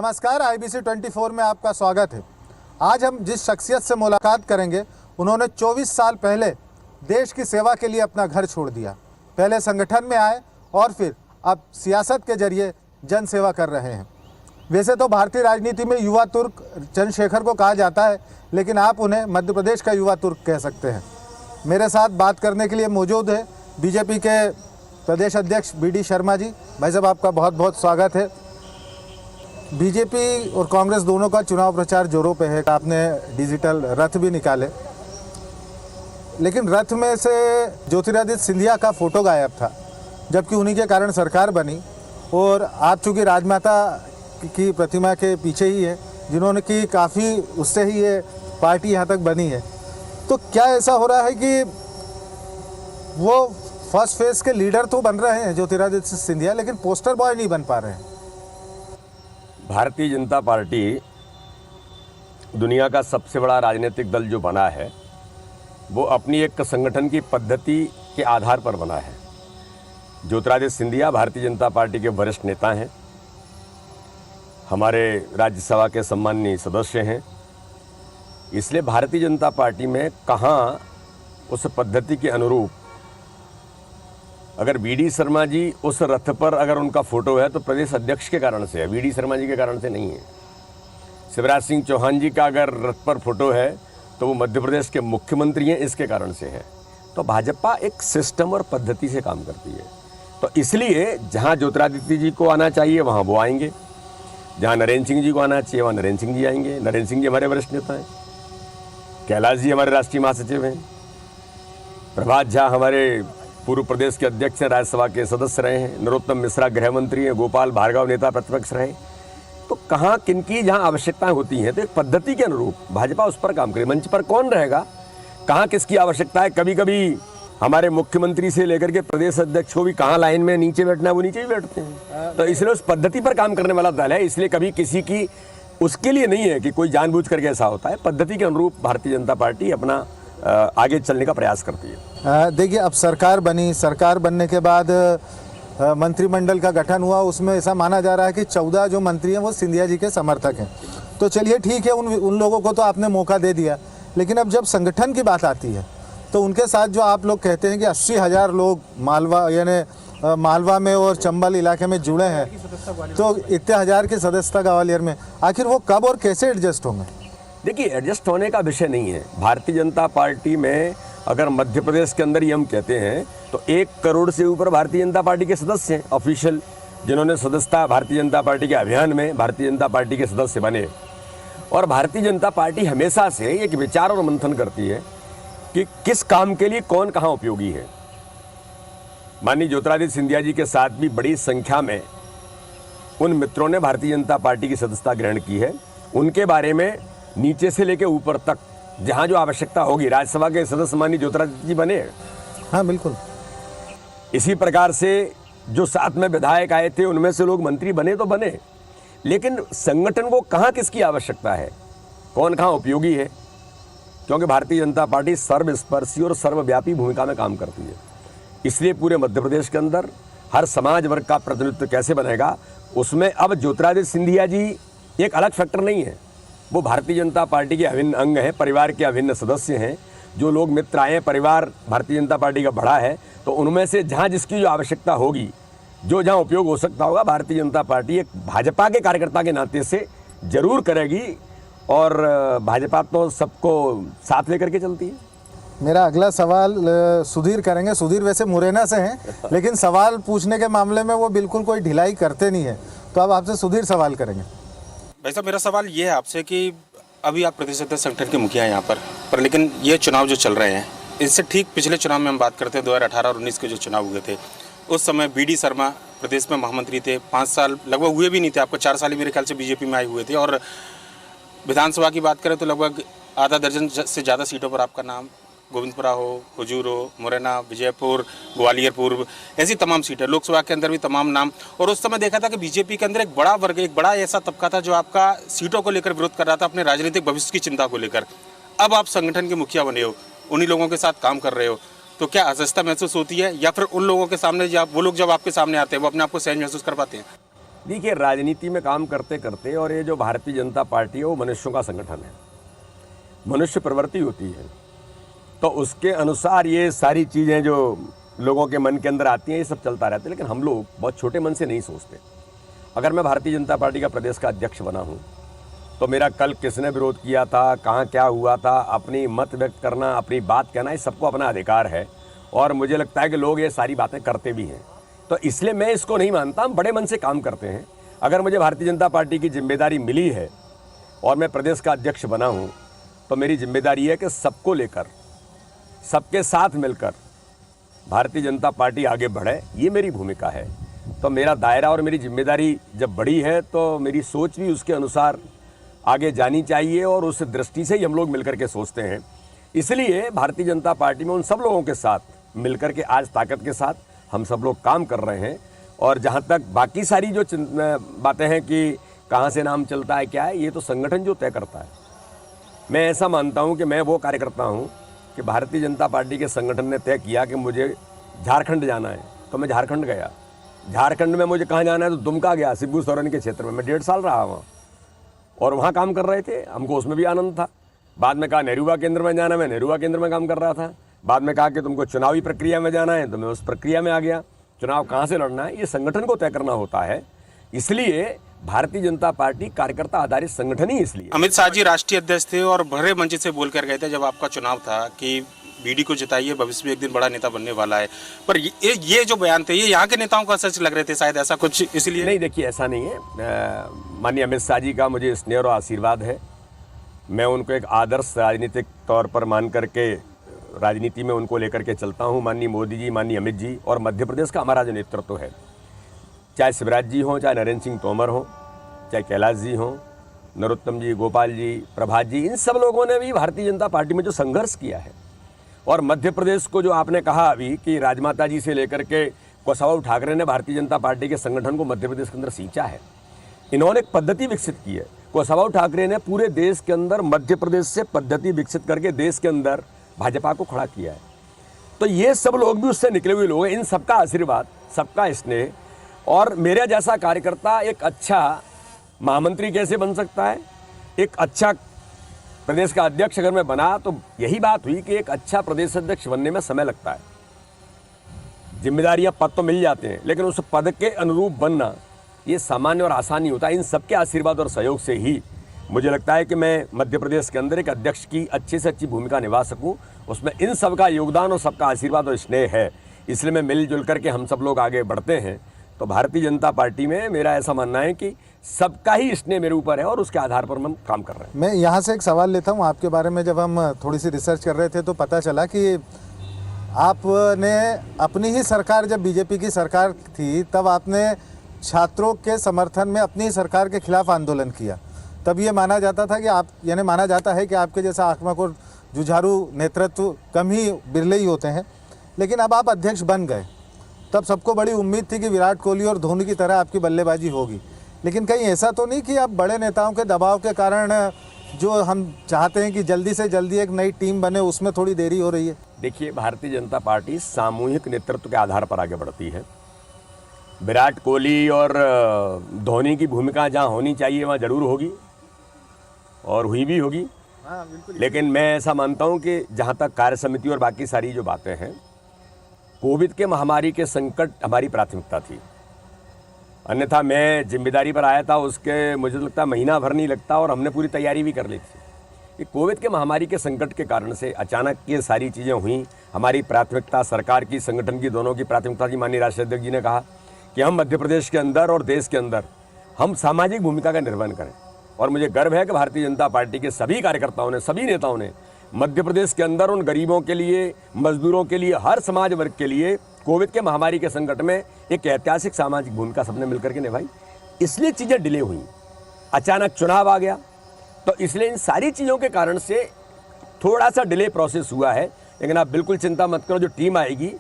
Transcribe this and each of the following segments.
नमस्कार, IBC 24 में आपका स्वागत है। आज हम जिस शख्सियत से मुलाकात करेंगे, उन्होंने 24 साल पहले देश की सेवा के लिए अपना घर छोड़ दिया। पहले संगठन में आए और फिर अब सियासत के जरिए जन सेवा कर रहे हैं। वैसे तो भारतीय राजनीति में युवा तुर्क चंद्रशेखर को कहा जाता है, लेकिन आप उन्हें मध्य प्रदेश का युवा तुर्क कह सकते हैं। मेरे साथ बात करने के लिए मौजूद है बीजेपी के प्रदेश अध्यक्ष BD शर्मा जी। भाई साहब, आपका बहुत बहुत स्वागत है। बीजेपी और कांग्रेस दोनों का चुनाव प्रचार जोरों पे है। आपने डिजिटल रथ भी निकाले, लेकिन रथ में से ज्योतिरादित्य सिंधिया का फोटो गायब था, जबकि उन्हीं के कारण सरकार बनी। और आप चूँकि राजमाता की प्रतिमा के पीछे ही है, जिन्होंने की काफ़ी उससे ही ये पार्टी यहाँ तक बनी है। तो क्या ऐसा हो रहा है कि वो फर्स्ट फेज के लीडर तो बन रहे हैं ज्योतिरादित्य सिंधिया, लेकिन पोस्टर बॉय नहीं बन पा रहे हैं? भारतीय जनता पार्टी दुनिया का सबसे बड़ा राजनीतिक दल जो बना है, वो अपनी एक संगठन की पद्धति के आधार पर बना है। ज्योतिरादित्य सिंधिया भारतीय जनता पार्टी के वरिष्ठ नेता हैं, हमारे राज्यसभा के सम्माननीय सदस्य हैं। इसलिए भारतीय जनता पार्टी में कहाँ उस पद्धति के अनुरूप अगर BD शर्मा जी उस रथ पर अगर उनका फोटो है तो प्रदेश अध्यक्ष के कारण से है, BD शर्मा जी के कारण से नहीं है। शिवराज सिंह चौहान जी का अगर रथ पर फोटो है तो वो मध्य प्रदेश के मुख्यमंत्री हैं, इसके कारण से है। तो भाजपा एक सिस्टम और पद्धति से काम करती है। तो इसलिए जहाँ ज्योतिरादित्य जी को आना चाहिए वहाँ वो आएंगे, जहाँ नरेंद्र सिंह जी को आना चाहिए वहाँ नरेंद्र सिंह जी आएंगे। नरेंद्र सिंह जी हमारे वरिष्ठ नेता हैं, कैलाश जी हमारे राष्ट्रीय महासचिव हैं, प्रभात झा हमारे पूर्व प्रदेश के अध्यक्ष हैं, राज्यसभा के सदस्य रहे हैं, नरोत्तम मिश्रा गृह मंत्री हैं, गोपाल भार्गव नेता प्रतिपक्ष रहे। तो कहाँ किनकी जहाँ आवश्यकताएं होती हैं तो एक पद्धति के अनुरूप भाजपा उस पर काम करे। मंच पर कौन रहेगा, कहाँ किसकी आवश्यकता है। कभी कभी हमारे मुख्यमंत्री से लेकर के प्रदेश अध्यक्ष को भी कहाँ लाइन में नीचे बैठना है वो नीचे ही बैठते हैं। तो इसलिए उस पद्धति पर काम करने वाला दल है। इसलिए कभी किसी की उसके लिए नहीं है कि कोई जानबूझ करके ऐसा होता है। पद्धति के अनुरूप भारतीय जनता पार्टी अपना आगे चलने का प्रयास करती है। देखिए, अब सरकार बनी, सरकार बनने के बाद मंत्रिमंडल का गठन हुआ। उसमें ऐसा माना जा रहा है कि 14 जो मंत्री हैं वो सिंधिया जी के समर्थक हैं। तो चलिए ठीक है, उन लोगों को तो आपने मौका दे दिया, लेकिन अब जब संगठन की बात आती है तो उनके साथ जो आप लोग कहते हैं कि 80,000 लोग मालवा में और चंबल इलाके में जुड़े हैं, तो इतने हजार की सदस्यता ग्वालियर में, आखिर वो कब और कैसे एडजस्ट होंगे? देखिए, एडजस्ट होने का विषय नहीं है। भारतीय जनता पार्टी में अगर मध्य प्रदेश के अंदर ही हम कहते हैं तो 1 करोड़ से ऊपर भारतीय जनता पार्टी के सदस्य हैं ऑफिशियल, जिन्होंने सदस्यता भारतीय जनता पार्टी के अभियान में भारतीय जनता पार्टी के सदस्य बने। और भारतीय जनता पार्टी हमेशा से एक विचार और मंथन करती है कि किस काम के लिए कौन कहाँ उपयोगी है। माननीय ज्योतिरादित्य सिंधिया जी के साथ भी बड़ी संख्या में उन मित्रों ने भारतीय जनता पार्टी की सदस्यता ग्रहण की है। उनके बारे में नीचे से लेकर ऊपर तक जहाँ जो आवश्यकता होगी, राज्यसभा के सदस्य माननीय ज्योतिरादित्य जी बने। हाँ, बिल्कुल। इसी प्रकार से जो साथ में विधायक आए थे उनमें से लोग मंत्री बने तो बने, लेकिन संगठन को कहाँ किसकी आवश्यकता है, कौन कहाँ उपयोगी है, क्योंकि भारतीय जनता पार्टी सर्वस्पर्शी और सर्वव्यापी भूमिका में काम करती है। इसलिए पूरे मध्य प्रदेश के अंदर हर समाज वर्ग का प्रतिनिधित्व कैसे बनेगा, उसमें अब ज्योतिरादित्य सिंधिया जी एक अलग फैक्टर नहीं है। वो भारतीय जनता पार्टी के अभिन्न अंग हैं, परिवार के अभिन्न सदस्य हैं। जो लोग मित्र आए हैं, परिवार भारतीय जनता पार्टी का बड़ा है, तो उनमें से जहाँ जिसकी जो आवश्यकता होगी, जो जहाँ उपयोग हो सकता होगा, भारतीय जनता पार्टी एक भाजपा के कार्यकर्ता के नाते से जरूर करेगी। और भाजपा तो सबको साथ लेकर के चलती है। मेरा अगला सवाल सुधीर करेंगे। सुधीर वैसे मुरैना से हैं, लेकिन सवाल पूछने के मामले में वो बिल्कुल कोई ढिलाई करते नहीं है। तो अब आपसे सुधीर सवाल करेंगे। भाई साहब, मेरा सवाल ये है आपसे कि अभी आप प्रदेश अध्यक्ष संगठन के मुखिया हैं यहाँ पर लेकिन ये चुनाव जो चल रहे हैं, इससे ठीक पिछले चुनाव में हम बात करते हैं 2018 और 19 के जो चुनाव हुए थे, उस समय BD शर्मा प्रदेश में महामंत्री थे। 5 साल लगभग हुए भी नहीं थे, आपको 4 साल ही मेरे ख्याल से बीजेपी में आए हुए थे। और विधानसभा की बात करें तो लगभग आधा दर्जन से ज़्यादा सीटों पर आपका नाम, गोविंदपुरा हो, हुजूर हो, मुरैना, विजयपुर, ग्वालियर पूर्व, ऐसी तमाम सीटें, लोकसभा के अंदर भी तमाम नाम। और उस समय देखा था कि बीजेपी के अंदर एक बड़ा वर्ग, एक बड़ा ऐसा तबका था जो आपका सीटों को लेकर विरोध कर रहा था, अपने राजनीतिक भविष्य की चिंता को लेकर। अब आप संगठन के मुखिया बने हो, उन्हीं लोगों के साथ काम कर रहे हो, तो क्या असहजता महसूस होती है, या फिर उन लोगों के सामने वो लोग जब आपके सामने आते हैं वो अपने आप को सहज महसूस कर पाते हैं? देखिए, राजनीति में काम करते करते, और ये जो भारतीय जनता पार्टी है वो मनुष्यों का संगठन है, मनुष्य प्रवृत्ति होती है, तो उसके अनुसार ये सारी चीज़ें जो लोगों के मन के अंदर आती हैं ये सब चलता रहता है। लेकिन हम लोग बहुत छोटे मन से नहीं सोचते। अगर मैं भारतीय जनता पार्टी का प्रदेश का अध्यक्ष बना हूँ तो मेरा कल किसने विरोध किया था, कहाँ क्या हुआ था, अपनी मत व्यक्त करना, अपनी बात कहना, ये सबको अपना अधिकार है, और मुझे लगता है कि लोग ये सारी बातें करते भी हैं। तो इसलिए मैं इसको नहीं मानता, हम बड़े मन से काम करते हैं। अगर मुझे भारतीय जनता पार्टी की जिम्मेदारी मिली है और मैं प्रदेश का अध्यक्ष बना हूँ तो मेरी जिम्मेदारी है कि सबको लेकर, सबके साथ मिलकर भारतीय जनता पार्टी आगे बढ़े, ये मेरी भूमिका है। तो मेरा दायरा और मेरी जिम्मेदारी जब बड़ी है तो मेरी सोच भी उसके अनुसार आगे जानी चाहिए, और उस दृष्टि से ही हम लोग मिलकर के सोचते हैं। इसलिए भारतीय जनता पार्टी में उन सब लोगों के साथ मिलकर के आज ताकत के साथ हम सब लोग काम कर रहे हैं। और जहाँ तक बाकी सारी जो बातें हैं कि कहाँ से नाम चलता है, क्या है, ये तो संगठन जो तय करता है। मैं ऐसा मानता हूँ कि मैं वो कार्यकर्ता हूँ कि भारतीय जनता पार्टी के संगठन ने तय किया कि मुझे झारखंड जाना है तो मैं झारखंड गया। झारखंड में मुझे कहाँ जाना है तो दुमका गया, शिबू सोरेन के क्षेत्र में। मैं 1.5 साल रहा वहाँ और वहाँ काम कर रहे थे, हमको उसमें भी आनंद था। बाद में कहा नेहरूवा केंद्र में जाना, मैं नेहरूवा केंद्र में काम कर रहा था। बाद में कहा कि तुमको चुनावी प्रक्रिया में जाना है तो मैं उस प्रक्रिया में आ गया। चुनाव कहाँ से लड़ना है ये संगठन को तय करना होता है। इसलिए भारतीय जनता पार्टी कार्यकर्ता आधारित संगठन ही इसलिए। अमित शाह जी राष्ट्रीय अध्यक्ष थे और बड़े मंच से बोल कर गए थे जब आपका चुनाव था कि बीडी को जिताइए, भविष्य में एक दिन बड़ा नेता बनने वाला है। पर ये जो बयान थे ये यहाँ के नेताओं का सच लग रहे थे, शायद ऐसा कुछ इसलिए। नहीं, देखिए ऐसा नहीं है। माननीय अमित शाह जी का मुझे स्नेह और आशीर्वाद है। मैं उनको एक आदर्श राजनीतिक तौर पर मान करके राजनीति में उनको लेकर के चलता हूँ। माननीय मोदी जी, माननीय अमित जी, और मध्य प्रदेश का हमारा जो नेतृत्व है, चाहे शिवराज जी हों, चाहे नरेंद्र सिंह तोमर हों, चाहे कैलाश जी हों, नरोत्तम जी, गोपाल जी, प्रभात जी, इन सब लोगों ने भी भारतीय जनता पार्टी में जो संघर्ष किया है, और मध्य प्रदेश को जो आपने कहा अभी कि राजमाता जी से लेकर के कुशवाहा ठाकरे ने भारतीय जनता पार्टी के संगठन को मध्य प्रदेश के अंदर सींचा है। इन्होंने एक पद्धति विकसित की है। कुशवाहा ठाकरे ने पूरे देश के अंदर मध्य प्रदेश से पद्धति विकसित करके देश के अंदर भाजपा को खड़ा किया है। तो ये सब लोग भी उससे निकले हुए लोग हैं। इन सबका आशीर्वाद, सबका स्नेह, और मेरे जैसा कार्यकर्ता एक अच्छा महामंत्री कैसे बन सकता है, एक अच्छा प्रदेश का अध्यक्ष अगर मैं बना, तो यही बात हुई कि एक अच्छा प्रदेश अध्यक्ष बनने में समय लगता है। जिम्मेदारियां, पद तो मिल जाते हैं, लेकिन उस पद के अनुरूप बनना ये सामान्य और आसान नहीं होता। इन सबके आशीर्वाद और सहयोग से ही मुझे लगता है कि मैं मध्य प्रदेश के अंदर एक अध्यक्ष की अच्छी से अच्छी भूमिका निभा सकूं। उसमें इन सबका योगदान और सबका आशीर्वाद और स्नेह है। इसलिए मैं मिलजुल करके हम सब लोग आगे बढ़ते हैं। तो भारतीय जनता पार्टी में मेरा ऐसा मानना है कि सबका ही स्नेह मेरे ऊपर है और उसके आधार पर हम काम कर रहे हैं। मैं यहाँ से एक सवाल लेता हूँ आपके बारे में। जब हम थोड़ी सी रिसर्च कर रहे थे तो पता चला कि आपने अपनी ही सरकार, जब बीजेपी की सरकार थी, तब आपने छात्रों के समर्थन में अपनी ही सरकार के खिलाफ आंदोलन किया। तब ये माना जाता था कि आप, यानी माना जाता है कि आपके जैसा आक्रामक और जुझारू नेतृत्व कम ही, बिरले ही होते हैं। लेकिन अब आप अध्यक्ष बन गए, तब सबको बड़ी उम्मीद थी कि विराट कोहली और धोनी की तरह आपकी बल्लेबाजी होगी। लेकिन कहीं ऐसा तो नहीं कि अब बड़े नेताओं के दबाव के कारण जो हम चाहते हैं कि जल्दी से जल्दी एक नई टीम बने, उसमें थोड़ी देरी हो रही है? देखिए, भारतीय जनता पार्टी सामूहिक नेतृत्व के आधार पर आगे बढ़ती है। विराट कोहली और धोनी की भूमिका जहाँ होनी चाहिए वहाँ जरूर होगी और हुई भी होगी। हाँ, बिल्कुल। लेकिन मैं ऐसा मानता हूँ कि जहाँ तक कार्य समिति और बाकी सारी जो बातें हैं, कोविड के महामारी के संकट हमारी प्राथमिकता थी। अन्यथा मैं जिम्मेदारी पर आया था, उसके मुझे लगता महीना भर नहीं लगता और हमने पूरी तैयारी भी कर ली थी। ये कोविड के महामारी के संकट के कारण से अचानक ये सारी चीज़ें हुई। हमारी प्राथमिकता, सरकार की, संगठन की, दोनों की प्राथमिकता थी। माननीय राष्ट्रीय अध्यक्ष जी ने कहा कि हम मध्य प्रदेश के अंदर और देश के अंदर हम सामाजिक भूमिका का निर्वहन करें। और मुझे गर्व है कि भारतीय जनता पार्टी के सभी कार्यकर्ताओं ने, सभी नेताओं ने मध्य प्रदेश के अंदर उन गरीबों के लिए, मजदूरों के लिए, हर समाज वर्ग के लिए कोविड के महामारी के संकट में एक ऐतिहासिक सामाजिक भूमिका सबने मिलकर के निभाई। इसलिए चीज़ें डिले हुई, अचानक चुनाव आ गया, तो इसलिए इन सारी चीज़ों के कारण से थोड़ा सा डिले प्रोसेस हुआ है। लेकिन आप बिल्कुल चिंता मत करो, जो टीम आएगी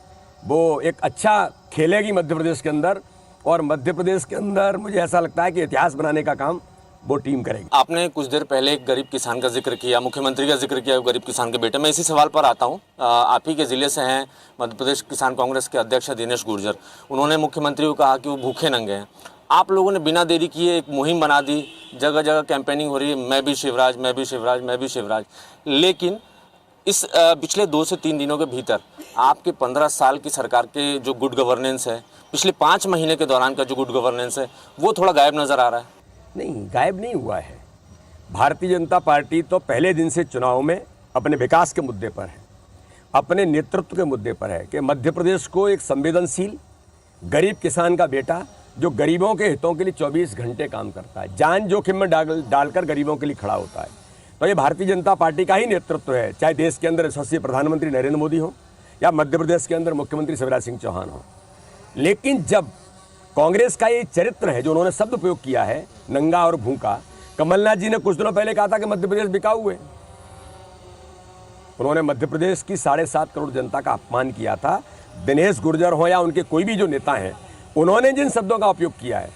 वो एक अच्छा खेलेगी मध्य प्रदेश के अंदर, और मध्य प्रदेश के अंदर मुझे ऐसा लगता है कि इतिहास बनाने का काम वो टीम करेगी। आपने कुछ देर पहले एक गरीब किसान का जिक्र किया, मुख्यमंत्री का जिक्र किया, गरीब किसान के बेटे। मैं इसी सवाल पर आता हूँ। आप ही के ज़िले से हैं, मध्य प्रदेश किसान कांग्रेस के अध्यक्ष दिनेश गुर्जर। उन्होंने मुख्यमंत्री को कहा कि वो भूखे नंगे हैं आप लोगों ने बिना देरी किए एक मुहिम बना दी, जगह जगह कैंपेनिंग हो रही है, मैं भी शिवराज, मैं भी शिवराज, मैं भी शिवराज। लेकिन इस पिछले 2 से 3 दिनों के भीतर आपके 15 साल की सरकार के जो गुड गवर्नेंस है, पिछले 5 महीने के दौरान का जो गुड गवर्नेंस है, वो थोड़ा गायब नज़र आ रहा है। नहीं, गायब नहीं हुआ है। भारतीय जनता पार्टी तो पहले दिन से चुनाव में अपने विकास के मुद्दे पर है, अपने नेतृत्व के मुद्दे पर है कि मध्य प्रदेश को एक संवेदनशील गरीब किसान का बेटा जो गरीबों के हितों के लिए 24 घंटे काम करता है, जान जोखिम में डालकर गरीबों के लिए खड़ा होता है। तो ये भारतीय जनता पार्टी का ही नेतृत्व है, चाहे देश के अंदर यशस्वी प्रधानमंत्री नरेंद्र मोदी हो या मध्य प्रदेश के अंदर मुख्यमंत्री शिवराज सिंह चौहान हो। लेकिन जब कांग्रेस का ये चरित्र है जो उन्होंने शब्द प्रयोग किया है, नंगा और भूखा, कमलनाथ जी ने कुछ दिनों पहले कहा था कि मध्य प्रदेश बिकाऊ है। उन्होंने मध्य प्रदेश की 7.5 करोड़ जनता का अपमान किया था। दिनेश गुर्जर हो या उनके कोई भी जो नेता हैं, उन्होंने जिन शब्दों का उपयोग किया है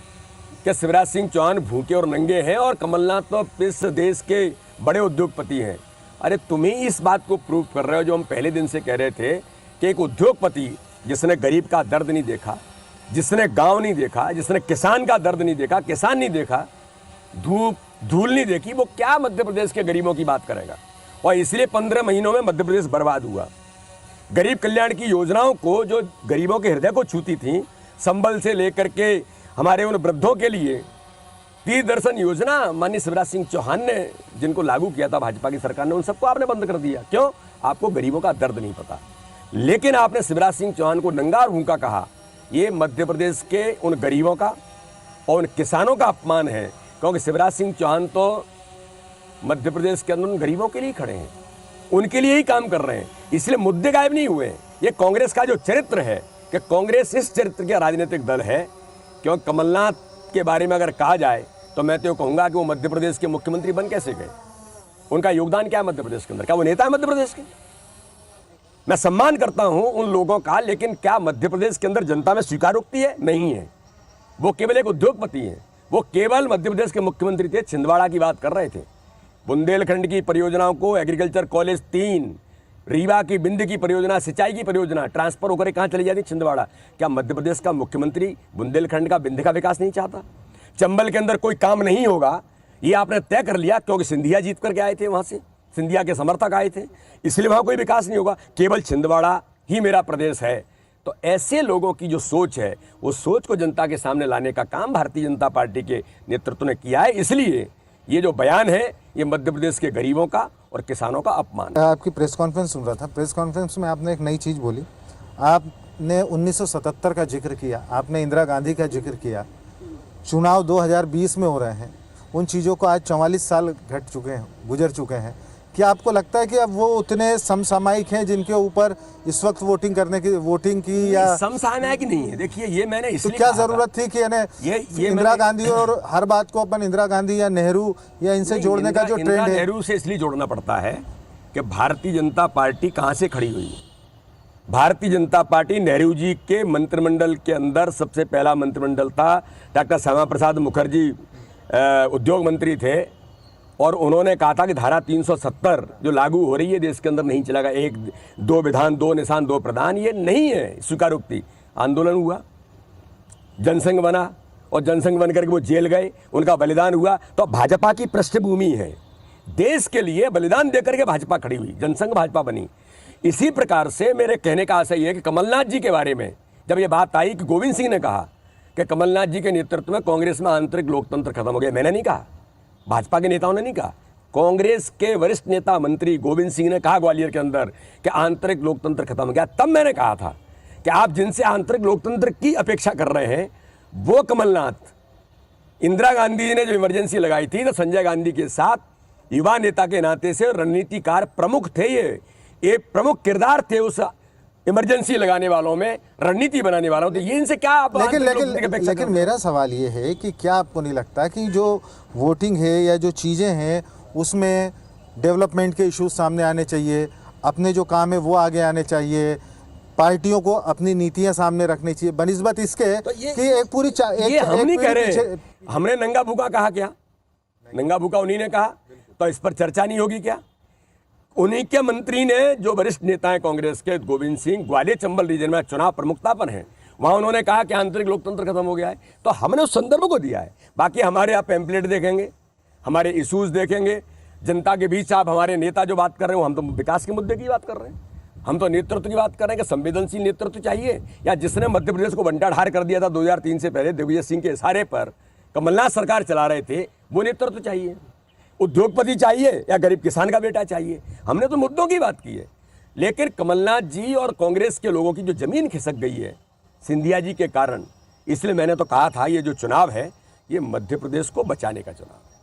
कि शिवराज सिंह चौहान भूखे और नंगे हैं और कमलनाथ तो इस देश के बड़े उद्योगपति हैं। अरे तुम ही इस बात को प्रूव कर रहे हो जो हम पहले दिन से कह रहे थे कि एक उद्योगपति जिसने गरीब का दर्द नहीं देखा, जिसने गांव नहीं देखा, जिसने किसान का दर्द नहीं देखा, किसान नहीं देखा, धूल नहीं देखी, वो क्या मध्य प्रदेश के गरीबों की बात करेगा। और इसलिए 15 महीनों में मध्य प्रदेश बर्बाद हुआ। गरीब कल्याण की योजनाओं को जो गरीबों के हृदय को छूती थी, संबल से लेकर के हमारे उन वृद्धों के लिए तीर्थ दर्शन योजना माननीय शिवराज सिंह चौहान ने जिनको लागू किया था भाजपा की सरकार ने, उन सबको आपने बंद कर दिया। क्यों? आपको गरीबों का दर्द नहीं पता। लेकिन आपने शिवराज सिंह चौहान को नंगा और भूखा कहा। ये मध्य प्रदेश के उन गरीबों का और उन किसानों का अपमान है, क्योंकि शिवराज सिंह चौहान तो मध्य प्रदेश के अंदर उन गरीबों के लिए खड़े हैं, उनके लिए ही काम कर रहे हैं। इसलिए मुद्दे गायब नहीं हुए। ये कांग्रेस का जो चरित्र है कि कांग्रेस इस चरित्र का राजनीतिक दल है। क्योंकि कमलनाथ के बारे में अगर कहा जाए तो मैं तो कहूँगा कि वो मध्य प्रदेश के मुख्यमंत्री बन कैसे गए, उनका योगदान क्या है मध्य प्रदेश के अंदर? क्या वो नेता है मध्य प्रदेश के? मैं सम्मान करता हूं उन लोगों का, लेकिन क्या मध्य प्रदेश के अंदर जनता में स्वीकारोक्ति है? नहीं है। वो केवल एक उद्योगपति हैं। वो केवल मध्य प्रदेश के मुख्यमंत्री थे, छिंदवाड़ा की बात कर रहे थे। बुंदेलखंड की परियोजनाओं को एग्रीकल्चर कॉलेज 3, रीवा की बिंद की परियोजना, सिंचाई की परियोजना ट्रांसफर होकर कहाँ चली जाती? छिंदवाड़ा। क्या मध्य प्रदेश का मुख्यमंत्री बुंदेलखंड का, बिंद का विकास नहीं चाहता? चंबल के अंदर कोई काम नहीं होगा, ये आपने तय कर लिया क्योंकि सिंधिया जीत करके आए थे, वहाँ से सिंधिया के समर्थक आए थे, इसलिए वहाँ कोई विकास नहीं होगा, केवल छिंदवाड़ा ही मेरा प्रदेश है। तो ऐसे लोगों की जो सोच है, वो सोच को जनता के सामने लाने का काम भारतीय जनता पार्टी के नेतृत्व ने किया है। इसलिए ये जो बयान है, ये मध्य प्रदेश के गरीबों का और किसानों का अपमान है। आपकी प्रेस कॉन्फ्रेंस सुन रहा था, प्रेस कॉन्फ्रेंस में आपने एक नई चीज़ बोली। आपने 1977 का जिक्र किया, आपने इंदिरा गांधी का जिक्र किया। चुनाव 2020 में हो रहे हैं, उन चीज़ों को आज 44 साल गुजर चुके हैं। क्या आपको लगता है कि अब वो उतने समसामयिक हैं जिनके ऊपर इस वक्त वोटिंग की या समसामयिक नहीं है? देखिए, ये मैंने इसलिए तो क्या जरूरत थी कि इंदिरा गांधी और हर बात को अपन इंदिरा गांधी या नेहरू या इनसे जोड़ने का जो ट्रेंड है? नेहरू से इसलिए जोड़ना पड़ता है कि भारतीय जनता पार्टी कहां से खड़ी हुई है। भारतीय जनता पार्टी नेहरू जी के मंत्रिमंडल के अंदर सबसे पहला मंत्रिमंडल था। डॉक्टर श्यामा प्रसाद मुखर्जी उद्योग मंत्री थे और उन्होंने कहा था कि धारा 370 जो लागू हो रही है देश के अंदर नहीं चलेगा। 1 2 विधान 2 निशान 2 प्रधान, ये नहीं है स्वीकारोक्ति। आंदोलन हुआ, जनसंघ बना और जनसंघ बन करके वो जेल गए, उनका बलिदान हुआ। तो भाजपा की पृष्ठभूमि है, देश के लिए बलिदान देकर के भाजपा खड़ी हुई, जनसंघ भाजपा बनी। इसी प्रकार से मेरे कहने का आशय ये है कि कमलनाथ जी के बारे में जब ये बात आई कि गोविंद सिंह ने कहा कि कमलनाथ जी के नेतृत्व में कांग्रेस में आंतरिक लोकतंत्र खत्म हो गया, मैंने नहीं कहा, भाजपा के नेताओं ने नहीं कहा, कांग्रेस के वरिष्ठ नेता मंत्री गोविंद सिंह ने कहा ग्वालियर के अंदर कि आंतरिक लोकतंत्र खत्म हो गया। तब मैंने कहा था कि आप जिनसे आंतरिक लोकतंत्र की अपेक्षा कर रहे हैं वो कमलनाथ, इंदिरा गांधी जी ने जो इमरजेंसी लगाई थी तो संजय गांधी के साथ युवा नेता के नाते से रणनीतिकार प्रमुख थे, ये प्रमुख किरदार थे उस इमरजेंसी लगाने वालों में, रणनीति बनाने वालों। तो ये इनसे क्या आप लेकिन मेरा सवाल ये है कि क्या आपको नहीं लगता कि जो वोटिंग है या जो चीज़ें हैं उसमें डेवलपमेंट के इश्यूज सामने आने चाहिए, अपने जो काम है वो आगे आने चाहिए, पार्टियों को अपनी नीतियां सामने रखनी चाहिए बनिस्बत इसके तो कि एक पूरी ये हम नहीं कह रहे, हमने नंगा भूखा कहा क्या? नंगा भूखा उन्हीं ने कहा, तो इस पर चर्चा नहीं होगी क्या? उन्हीं के मंत्री ने, जो वरिष्ठ नेता हैं कांग्रेस के गोविंद सिंह, ग्वालियर चंबल रीजन में चुनाव प्रमुखता पर हैं, वहाँ उन्होंने कहा कि आंतरिक लोकतंत्र खत्म हो गया है। तो हमने उस संदर्भ को दिया है। बाकी हमारे आप पैम्पलेट देखेंगे, हमारे इश्यूज देखेंगे, जनता के बीच आप हमारे नेता जो बात कर रहे हो, हम तो विकास के मुद्दे की बात कर रहे हैं, हम तो नेतृत्व की बात कर रहे हैं कि संवेदनशील नेतृत्व चाहिए। या जिसने मध्य प्रदेश को बंटा ढार कर दिया था 2003 से पहले दिग्विजय सिंह के इशारे पर कमलनाथ सरकार चला रहे थे, वो नेतृत्व चाहिए। उद्योगपति चाहिए या गरीब किसान का बेटा चाहिए। हमने तो मुद्दों की बात की है। लेकिन कमलनाथ जी और कांग्रेस के लोगों की जो जमीन खिसक गई है सिंधिया जी के कारण, इसलिए मैंने तो कहा था ये जो चुनाव है ये मध्य प्रदेश को बचाने का चुनाव है,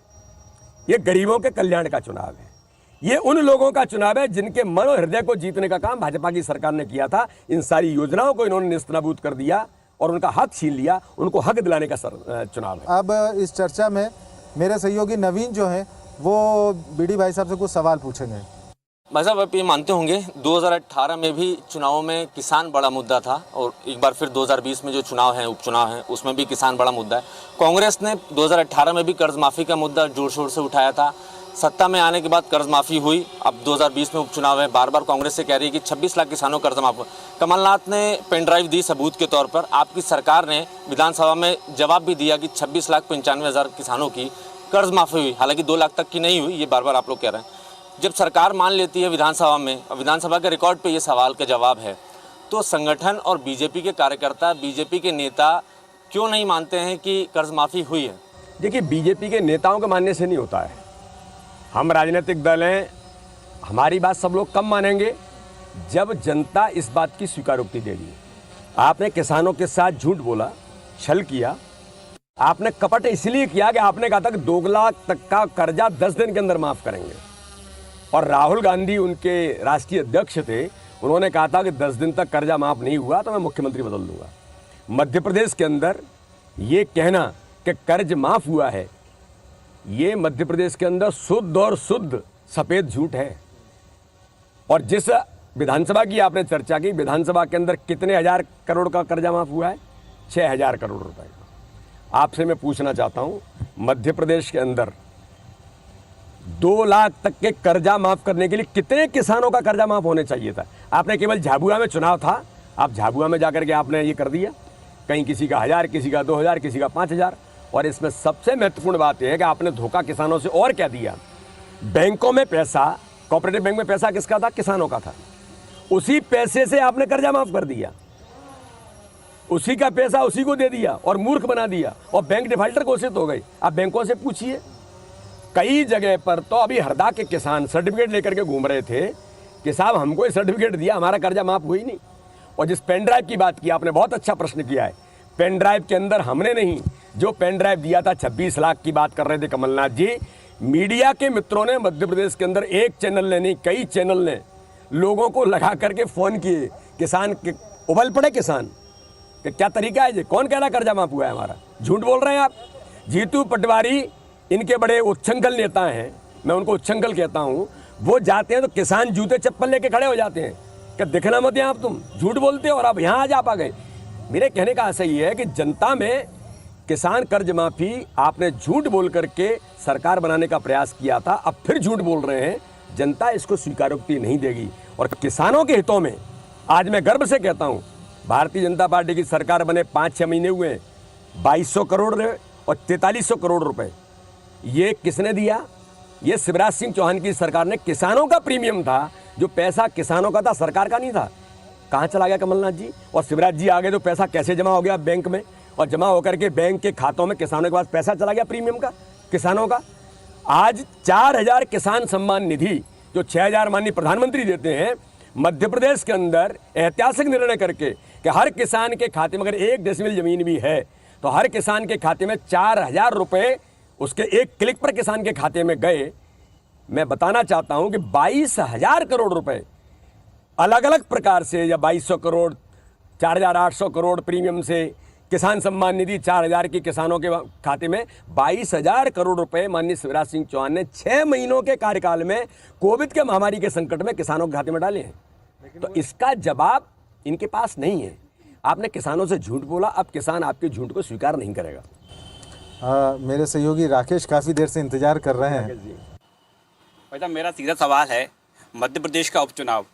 ये गरीबों के कल्याण का चुनाव है, ये उन लोगों का चुनाव है जिनके मन और हृदय को जीतने का काम भाजपा की सरकार ने किया था। इन सारी योजनाओं को इन्होंने निस्तनाबूद कर दिया और उनका हक छीन लिया, उनको हक दिलाने का चुनाव है। अब इस चर्चा में मेरे सहयोगी नवीन जो हैं वो बीडी भाई साहब से कुछ सवाल पूछेंगे। भाई साहब, आप ये मानते होंगे 2018 में भी चुनावों में किसान बड़ा मुद्दा था और एक बार फिर 2020 में जो चुनाव है, उपचुनाव है, उसमें भी किसान बड़ा मुद्दा है। कांग्रेस ने 2018 में भी कर्ज माफ़ी का मुद्दा जोर शोर से उठाया था। सत्ता में आने के बाद कर्ज माफ़ी हुई, अब 2020 में उपचुनाव है, बार बार कांग्रेस से कह रही है कि 26 लाख किसानों को कर्ज माफ हुआ। कमलनाथ ने पेन ड्राइव दी सबूत के तौर पर। आपकी सरकार ने विधानसभा में जवाब भी दिया कि 26,95,000 किसानों की कर्ज माफ़ी हुई, हालांकि 2 लाख तक की नहीं हुई, ये बार बार आप लोग कह रहे हैं। जब सरकार मान लेती है विधानसभा में, विधानसभा के रिकॉर्ड पे ये सवाल का जवाब है, तो संगठन और बीजेपी के कार्यकर्ता, बीजेपी के नेता क्यों नहीं मानते हैं कि कर्ज माफ़ी हुई है? देखिए, बीजेपी के नेताओं के मानने से नहीं होता है। हम राजनीतिक दल हैं, हमारी बात सब लोग कब मानेंगे जब जनता इस बात की स्वीकारोक्ति देगी। आपने किसानों के साथ झूठ बोला, छल किया, आपने कपट इसलिए किया कि आपने कहा था कि 2 लाख तक का कर्जा 10 दिन के अंदर माफ़ करेंगे, और राहुल गांधी उनके राष्ट्रीय अध्यक्ष थे, उन्होंने कहा था कि 10 दिन तक कर्जा माफ़ नहीं हुआ तो मैं मुख्यमंत्री बदल दूंगा। मध्य प्रदेश के अंदर ये कहना कि कर्ज माफ़ हुआ है, ये मध्य प्रदेश के अंदर शुद्ध और शुद्ध सफ़ेद झूठ है। और जिस विधानसभा की आपने चर्चा की, विधानसभा के अंदर कितने हज़ार करोड़ का कर्जा माफ़ हुआ है? 6,000 करोड़ रुपए का। आपसे मैं पूछना चाहता हूँ, मध्य प्रदेश के अंदर 2 लाख तक के कर्जा माफ़ करने के लिए कितने किसानों का कर्जा माफ़ होने चाहिए था? आपने केवल झाबुआ में चुनाव था, आप झाबुआ में जाकर के आपने ये कर दिया, कहीं किसी का 1,000, किसी का 2,000, किसी का 5,000। और इसमें सबसे महत्वपूर्ण बात यह है कि आपने धोखा किसानों से और क्या दिया। बैंकों में पैसा, कोऑपरेटिव बैंक में पैसा किसका था? किसानों का था। उसी पैसे से आपने कर्जा माफ़ कर दिया, उसी का पैसा उसी को दे दिया और मूर्ख बना दिया, और बैंक डिफाल्टर घोषित हो गए। आप बैंकों से पूछिए, कई जगह पर तो अभी हरदा के किसान सर्टिफिकेट लेकर के घूम रहे थे कि साहब हमको ये सर्टिफिकेट दिया, हमारा कर्जा माफ़ हुई नहीं। और जिस पेन ड्राइव की बात की आपने, बहुत अच्छा प्रश्न किया है। पेन ड्राइव के अंदर हमने नहीं, जो पेन ड्राइव दिया था 26 लाख की बात कर रहे थे कमलनाथ जी, मीडिया के मित्रों ने मध्य प्रदेश के अंदर एक चैनल ने नहीं, कई चैनल ने लोगों को लगा करके फ़ोन किए। किसान के उबल पड़े, किसान कि क्या तरीका है ये, कौन कह रहा कर्जा माफ़ हुआ है हमारा? झूठ बोल रहे हैं आप। जीतू पटवारी इनके बड़े उच्छृंखल नेता हैं, मैं उनको उच्छृंखल कहता हूँ। वो जाते हैं तो किसान जूते चप्पल लेके खड़े हो जाते हैं कि दिखना मत यहाँ, आप तुम झूठ बोलते हो और आप यहाँ आज आप आ गए। मेरे कहने का आशय ये है कि जनता में किसान कर्ज माफ़ी आपने झूठ बोल करके सरकार बनाने का प्रयास किया था, अब फिर झूठ बोल रहे हैं। जनता इसको स्वीकारोक्ति नहीं देगी। और किसानों के हितों में आज मैं गर्व से कहता हूँ, भारतीय जनता पार्टी की सरकार बने 5-6 महीने हुए हैं, 2200 करोड़ और 4300 करोड़ रुपए ये किसने दिया? ये शिवराज सिंह चौहान की सरकार ने। किसानों का प्रीमियम था, जो पैसा किसानों का था, सरकार का नहीं था। कहाँ चला गया कमलनाथ जी? और शिवराज जी आ गए तो पैसा कैसे जमा हो गया बैंक में, और जमा होकर के बैंक के खातों में किसानों के पास पैसा चला गया प्रीमियम का, किसानों का। आज 4,000 किसान सम्मान निधि जो 6,000 माननीय प्रधानमंत्री देते हैं, मध्य प्रदेश के अंदर ऐतिहासिक निर्णय करके कि हर किसान के खाते में अगर 1 डेसिमल जमीन भी है तो हर किसान के खाते में 4,000 रुपये उसके एक क्लिक पर किसान के खाते में गए। मैं बताना चाहता हूं कि 22,000 करोड़ रुपए अलग अलग प्रकार से, या 2,200 करोड़, 4,800 करोड़ प्रीमियम से, किसान सम्मान निधि 4,000 की किसानों के खाते में, 22,000 करोड़ रुपए माननीय शिवराज सिंह चौहान ने 6 महीनों के कार्यकाल में कोविड के महामारी के संकट में किसानों के खाते में डाले हैं। तो इसका जवाब इनके पास नहीं है। आपने किसानों से झूठ बोला, अब किसान आपके झूठ को स्वीकार नहीं करेगा। मेरे सहयोगी राकेश काफ़ी देर से इंतजार कर रहे हैं। भाई साहब, मेरा सीधा सवाल है, मध्य प्रदेश का उपचुनाव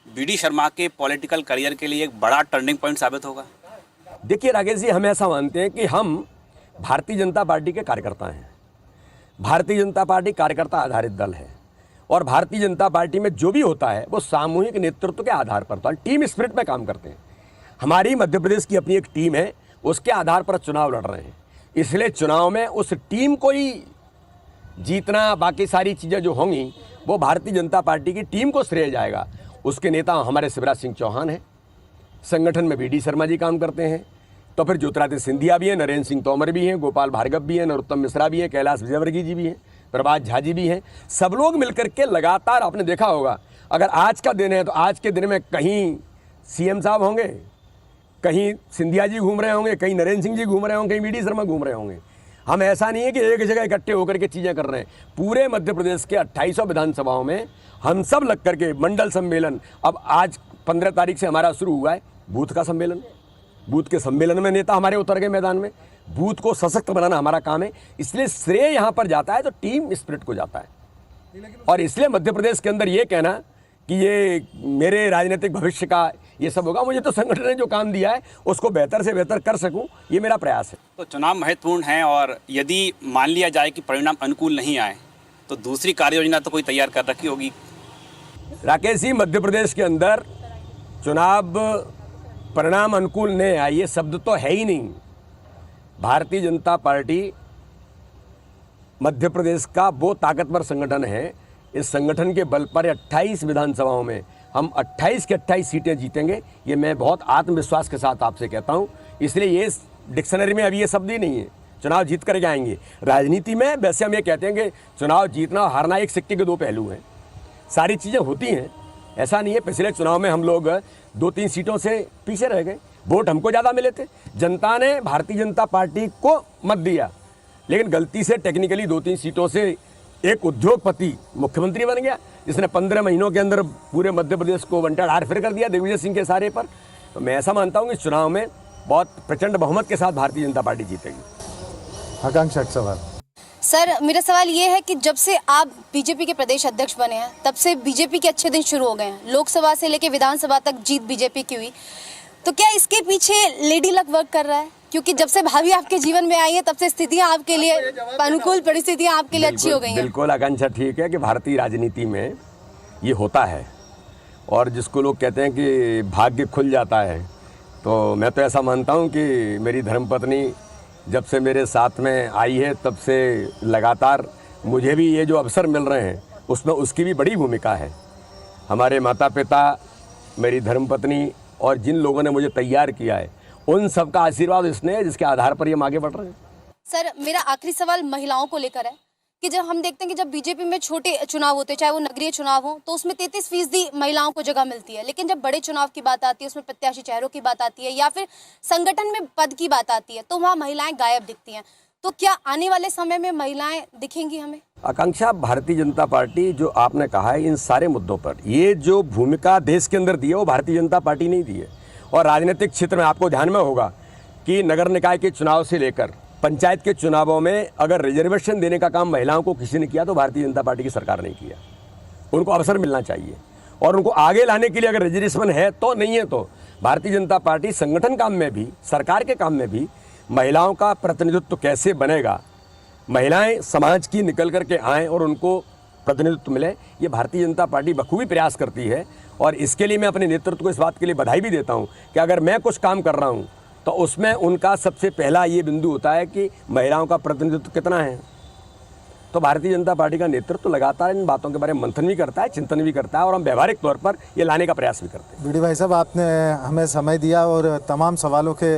बीडी शर्मा के पॉलिटिकल करियर के लिए एक बड़ा टर्निंग पॉइंट साबित होगा? देखिए राकेश जी, हम ऐसा मानते हैं कि हम भारतीय जनता पार्टी के कार्यकर्ता हैं। भारतीय जनता पार्टी कार्यकर्ता आधारित दल है और भारतीय जनता पार्टी में जो भी होता है वो सामूहिक नेतृत्व के आधार पर होता है, टीम स्पिरिट में काम करते हैं। हमारी मध्य प्रदेश की अपनी एक टीम है, उसके आधार पर चुनाव लड़ रहे हैं, इसलिए चुनाव में उस टीम को ही जीतना, बाकी सारी चीज़ें जो होंगी वो भारतीय जनता पार्टी की टीम को श्रेय जाएगा। उसके नेता हमारे शिवराज सिंह चौहान हैं, संगठन में बीडी शर्मा जी काम करते हैं, तो फिर ज्योतिरादित्य सिंधिया भी हैं, नरेंद्र सिंह तोमर भी हैं, गोपाल भार्गव भी हैं, नरोत्तम मिश्रा भी हैं, कैलाश विजयवर्गीय जी भी हैं, प्रभात झा जी भी हैं। सब लोग मिलकर के लगातार, आपने देखा होगा, अगर आज का दिन है तो आज के दिन में कहीं सीएम साहब होंगे, कहीं सिंधिया जी घूम रहे होंगे, कहीं नरेंद्र सिंह जी घूम रहे होंगे, कहीं बीडी शर्मा घूम रहे होंगे। हम ऐसा नहीं है कि एक जगह इकट्ठे होकर के चीज़ें कर रहे हैं। पूरे मध्य प्रदेश के 2800 विधानसभाओं में हम सब लग करके मंडल सम्मेलन, अब आज 15 तारीख से हमारा शुरू हुआ है बूथ का सम्मेलन। बूथ के सम्मेलन में नेता हमारे उतर गए मैदान में। बूथ को सशक्त बनाना हमारा काम है, इसलिए श्रेय यहाँ पर जाता है तो टीम स्पिरिट को जाता है। और इसलिए मध्य प्रदेश के अंदर ये कहना कि ये मेरे राजनीतिक भविष्य का ये सब होगा, मुझे तो संगठन ने जो काम दिया है उसको बेहतर से बेहतर कर सकूं, ये मेरा प्रयास है। तो चुनाव महत्वपूर्ण है और यदि मान लिया जाए कि परिणाम अनुकूल नहीं आए तो दूसरी कार्य योजना तो कोई तैयार कर रखी होगी। राकेश जी, मध्य प्रदेश के अंदर चुनाव परिणाम अनुकूल नहीं आए ये शब्द तो है ही नहीं। भारतीय जनता पार्टी मध्य प्रदेश का वो ताकतवर संगठन है, इस संगठन के बल पर 28 विधानसभाओं में हम 28 की 28 सीटें जीतेंगे, ये मैं बहुत आत्मविश्वास के साथ आपसे कहता हूँ। इसलिए ये डिक्शनरी में अभी ये शब्द ही नहीं है, चुनाव जीत करके आएंगे। राजनीति में वैसे हम ये कहते हैं कि चुनाव जीतना और हारना एक सिक्के के दो पहलू हैं, सारी चीज़ें होती हैं, ऐसा नहीं है। पिछले चुनाव में हम लोग 2-3 सीटों से पीछे रह गए, वोट हमको ज़्यादा मिले थे, जनता ने भारतीय जनता पार्टी को मत दिया, लेकिन गलती से टेक्निकली 2-3 सीटों से एक उद्योगपति मुख्यमंत्री बन गया जिसने 15 महीनों के अंदर पूरे मध्य प्रदेश को वंटेड हार फिर कर दिया दिग्विजय सिंह के इशारे पर। तो मैं ऐसा मानता हूँ कि चुनाव में बहुत प्रचंड बहुमत के साथ भारतीय जनता पार्टी जीतेगी। आकांक्षा, एक सवाल। सर, मेरा सवाल ये है कि जब से आप बीजेपी के प्रदेश अध्यक्ष बने हैं तब से बीजेपी के अच्छे दिन शुरू हो गए हैं। लोकसभा से लेकर विधानसभा तक जीत बीजेपी की हुई, तो क्या इसके पीछे लेडी लक वर्क कर रहा है? क्योंकि जब से भाभी आपके जीवन में आई है तब से स्थितियां आपके लिए, अनुकूल परिस्थितियां आपके लिए अच्छी हो गई हैं। बिल्कुल आकांक्षा, ठीक है कि भारतीय राजनीति में ये होता है और जिसको लोग कहते हैं कि भाग्य खुल जाता है, तो मैं तो ऐसा मानता हूँ कि मेरी धर्मपत्नी जब से मेरे साथ में आई है तब से लगातार मुझे भी ये जो अवसर मिल रहे हैं उसमें उसकी भी बड़ी भूमिका है। हमारे माता पिता, मेरी धर्मपत्नी और जिन लोगों ने मुझे तैयार किया है उन सबका आशीर्वाद इसने है जिसके आधार पर ये हम आगे बढ़ रहे हैं। सर, मेरा आखिरी सवाल महिलाओं को लेकर है कि जब हम देखते हैं कि जब बीजेपी में छोटे चुनाव होते हैं, चाहे वो नगरीय चुनाव हो, तो उसमें 33% महिलाओं को जगह मिलती है, लेकिन जब बड़े चुनाव की बात आती है, उसमें प्रत्याशी चेहरों की बात आती है या फिर संगठन में पद की बात आती है, तो वहाँ महिलाएं गायब दिखती हैं। तो क्या आने वाले समय में महिलाएं दिखेंगी हमें? आकांक्षा, भारतीय जनता पार्टी जो आपने कहा है इन सारे मुद्दों पर ये जो भूमिका देश के अंदर दी है वो भारतीय जनता पार्टी नहीं दी है। और राजनीतिक क्षेत्र में आपको ध्यान में होगा कि नगर निकाय के चुनाव से लेकर पंचायत के चुनावों में अगर रिजर्वेशन देने का काम महिलाओं को किसी ने किया तो भारतीय जनता पार्टी की सरकार ने किया। उनको अवसर मिलना चाहिए और उनको आगे लाने के लिए अगर रिजर्वेशन है तो, नहीं है तो भारतीय जनता पार्टी संगठन काम में भी, सरकार के काम में भी महिलाओं का प्रतिनिधित्व कैसे बनेगा, महिलाएं समाज की निकल करके आएँ और उनको प्रतिनिधित्व मिले, ये भारतीय जनता पार्टी बखूबी प्रयास करती है। और इसके लिए मैं अपने नेतृत्व को इस बात के लिए बधाई भी देता हूँ कि अगर मैं कुछ काम कर रहा हूँ तो उसमें उनका सबसे पहला ये बिंदु होता है कि महिलाओं का प्रतिनिधित्व कितना है। तो भारतीय जनता पार्टी का नेतृत्व लगातार इन बातों के बारे में मंथन भी करता है, चिंतन भी करता है और हम व्यवहारिक तौर पर ये लाने का प्रयास भी करते हैं। बीडी भाई साहब, आपने हमें समय दिया और तमाम सवालों के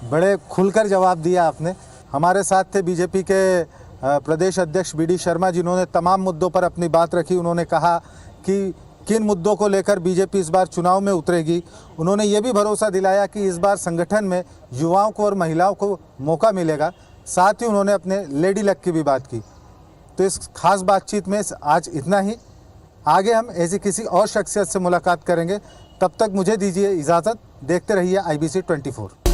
बड़े खुलकर जवाब दिया आपने। हमारे साथ थे बीजेपी के प्रदेश अध्यक्ष बीडी शर्मा, जिन्होंने तमाम मुद्दों पर अपनी बात रखी। उन्होंने कहा कि किन मुद्दों को लेकर बीजेपी इस बार चुनाव में उतरेगी। उन्होंने ये भी भरोसा दिलाया कि इस बार संगठन में युवाओं को और महिलाओं को मौका मिलेगा। साथ ही उन्होंने अपने लेडी लक की भी बात की। तो इस खास बातचीत में आज इतना ही। आगे हम ऐसी किसी और शख्सियत से मुलाकात करेंगे, तब तक मुझे दीजिए इजाज़त। देखते रहिए IBC 24।